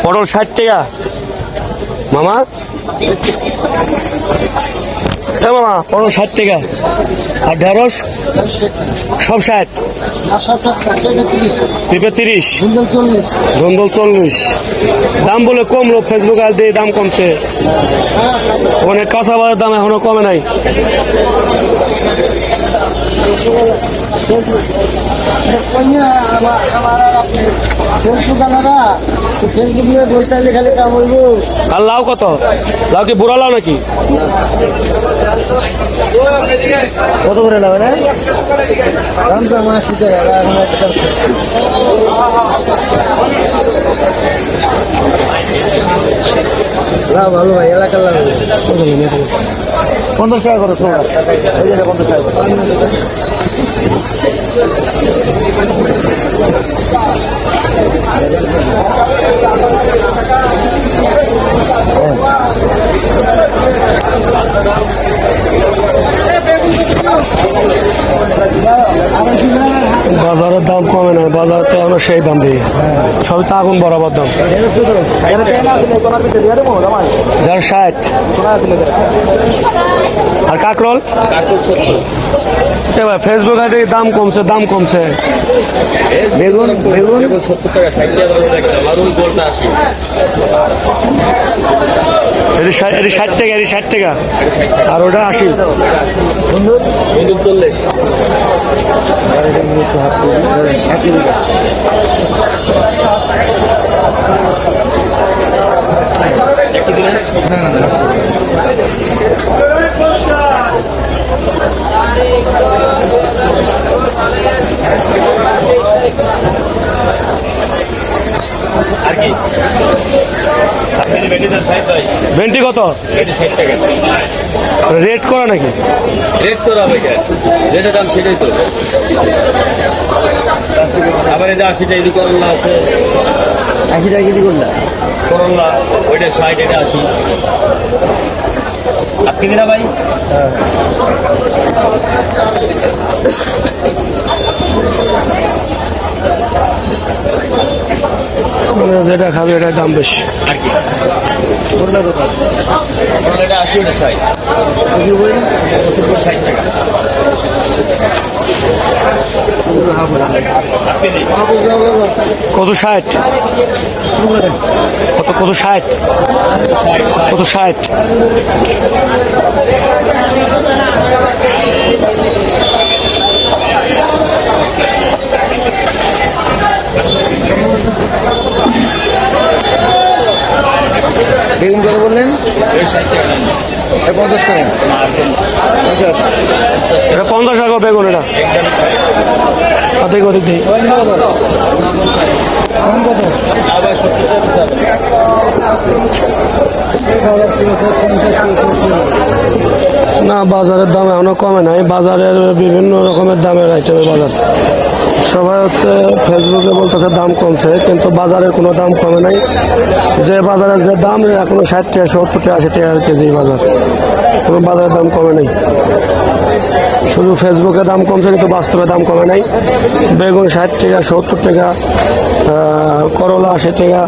পটল 60 টাকা মামা। মামা পটল 60 টাকা আর ঢেঁড়স সব 60, পেঁপে 30, ধুন্দল 40। দাম বলে কমলো, ফেসবুক আর দিয়ে দাম কমছে। ওখানে কাঁচা বাজার দাম এখনো কমে নাই। আর লাউ কত? লাউ কি বুড়া লাউ নাকি? কত করে লাভ না? দাম তো 80 টাকা। লাভ ভালো ভাই, এলাকার লাভ 50 টাকা করে সোনা। এই যে 50 টাকা। বাজারের দাম কমে না, বাজারতে আমরা সেই দাম দিই, সবই তো আগুন বরাবর দাম। যার 60 আর কাকরোল এবার ফেসবুক আইডি দাম কমছে, দাম কমছে। বেগুন বেগুন 70 টাকা, 60 টাকা মারুল গোলটা 80। এটি 60 টাকা, এটি 60 টাকা আর ওটা 80। বন্দুক 40। আর কি ভেন্ডি কত? 60 টাকা। রেট করা নাকি? রেট তো হবে, যেটা দাম সেটাই তো। আবার এটা 80 টাকা কেজি করলা আছে। 80 টাকা কেজি করলা করলা, ওইটা 60, এটা 80। আপনি দিনা ভাই যেটা খাবে এটার দাম বেশি। আর কি করলা কত? করলা এটা 80, ওটা 60। 60 টাকা। কত 60? কত কত 60? কত 60? বেগুন কত বললেন? 60 টাকা। 50 টাকা। 50 টাকা বেগুন এটা। অধিক অধিক দিই। আবার 70 টাকা। না, বাজারের দাম এখনো কমে নাই। বাজারের বিভিন্ন রকমের দামের আইটেমের বাজার। সবাই হচ্ছে ফেসবুকে বলতেছে দাম কমছে, কিন্তু বাজারের কোনো দাম কমে নাই। যে বাজারের যে দাম এখনো 60 টাকা, 70 টাকা, 80 টাকা কেজি বাজার। কোনো বাজারের দাম কমে নাই, শুধু ফেসবুকে দাম কমছে, কিন্তু বাস্তবে দাম কমে নাই। বেগুন 60 টাকা, 70 টাকা, করলা 80 টাকা।